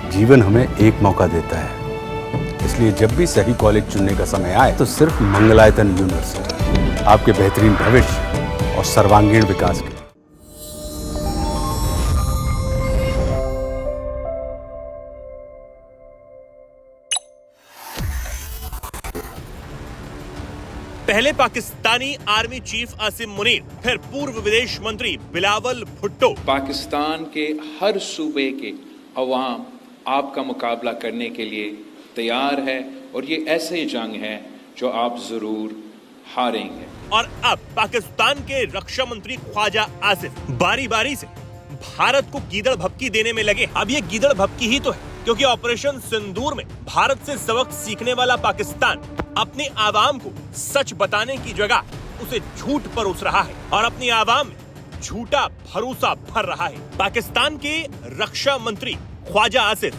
जीवन हमें एक मौका देता है, इसलिए जब भी सही कॉलेज चुनने का समय आए तो सिर्फ मंगलायतन यूनिवर्सिटी आपके बेहतरीन भविष्य और सर्वांगीण विकास के। पहले पाकिस्तानी आर्मी चीफ आसिम मुनीर, फिर पूर्व विदेश मंत्री बिलावल भुट्टो। पाकिस्तान के हर सूबे के अवाम आपका मुकाबला करने के लिए तैयार है और ये ऐसे जंग है जो आप जरूर हारेंगे। और अब पाकिस्तान के रक्षा मंत्री ख्वाजा आसिफ बारी बारी से भारत को गीदड़ भपकी देने में लगे। अब ये गीदड़ भपकी ही तो है, क्योंकि ऑपरेशन सिंदूर में भारत से सबक सीखने वाला पाकिस्तान अपने आवाम को सच बताने की जगह उसे झूठ परोस रहा है और अपनी आवाम में झूठा भरोसा भर रहा है। पाकिस्तान के रक्षा मंत्री ख्वाजा आसिफ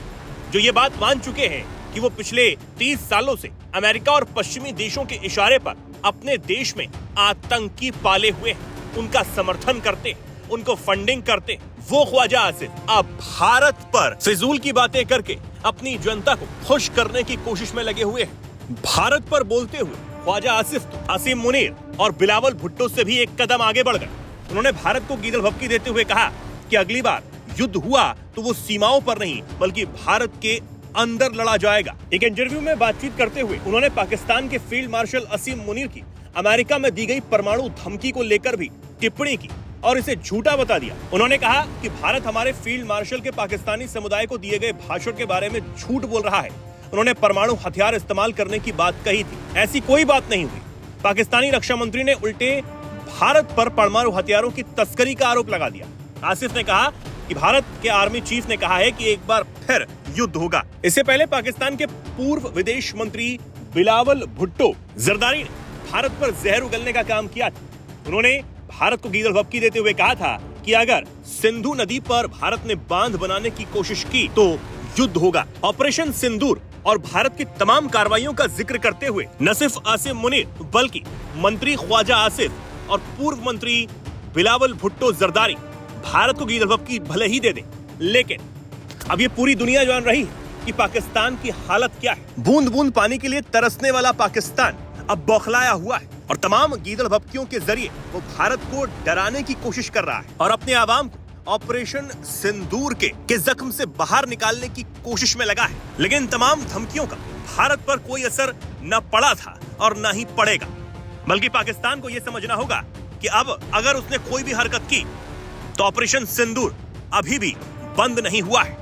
जो ये बात मान चुके हैं कि वो पिछले 30 सालों से अमेरिका और पश्चिमी देशों के इशारे पर अपने देश में आतंकी पाले हुए हैं, उनका समर्थन करते हैं, उनको फंडिंग करते हैं, वो ख्वाजा आसिफ अब भारत पर फिजूल की बातें करके अपनी जनता को खुश करने की कोशिश में लगे हुए हैं। भारत पर बोलते हुए ख्वाजा आसिफ तो आसिम मुनीर और बिलावल भुट्टो से भी एक कदम आगे बढ़ गए। उन्होंने भारत को गीदड़ भपकी देते हुए कहा कि अगली बार युद्ध हुआ तो वो सीमाओं पर नहीं बल्कि भारत के अंदर लड़ा जाएगा। एक इंटरव्यू में बातचीत करते हुए उन्होंने पाकिस्तान के फील्ड मार्शल आसिम मुनीर की अमेरिका में दी गई परमाणु धमकी को लेकर भी टिप्पणी की और इसे झूठा बता दिया। उन्होंने कहा कि भारत हमारे फील्ड मार्शल के पाकिस्तानी समुदाय को दिए गए भाषण के बारे में झूठ बोल रहा है। उन्होंने परमाणु हथियार इस्तेमाल करने की बात कही थी, ऐसी कोई बात नहीं हुई। पाकिस्तानी रक्षा मंत्री ने उल्टे भारत पर परमाणु हथियारों की तस्करी का आरोप लगा दिया। आसिफ ने कहा कि भारत के आर्मी चीफ ने कहा है कि एक बार फिर युद्ध होगा। इससे पहले पाकिस्तान के पूर्व विदेश मंत्री बिलावल भुट्टो जरदारी ने भारत पर जहर उगलने का काम किया था। उन्होंने भारत को गीदड़ भपकी देते हुए कहा था कि अगर सिंधु नदी पर भारत ने बांध बनाने की कोशिश की तो युद्ध होगा। ऑपरेशन सिंदूर और भारत की तमाम कार्रवाइयों का जिक्र करते हुए न सिर्फ आसिम मुनीर बल्कि मंत्री ख्वाजा आसिफ और पूर्व मंत्री बिलावल भुट्टो जरदारी भारत को गीदड़ भपकी भले ही दे दें, लेकिन अब ये पूरी दुनिया जान रही है कि पाकिस्तान की हालत क्या है। बूंद बूंद पानी के लिए तरसने वाला पाकिस्तान अब बौखलाया हुआ है और तमाम गीदड़ भपकियों के जरिए वो भारत को डराने की कोशिश कर रहा है और अपने आवाम को ऑपरेशन सिंदूर के जख्म से बाहर निकालने की कोशिश में लगा है। लेकिन तमाम धमकियों का भारत पर कोई असर न पड़ा था और न ही पड़ेगा, बल्कि पाकिस्तान को यह समझना होगा कि अब अगर उसने कोई भी हरकत की तो ऑपरेशन सिंदूर अभी भी बंद नहीं हुआ है।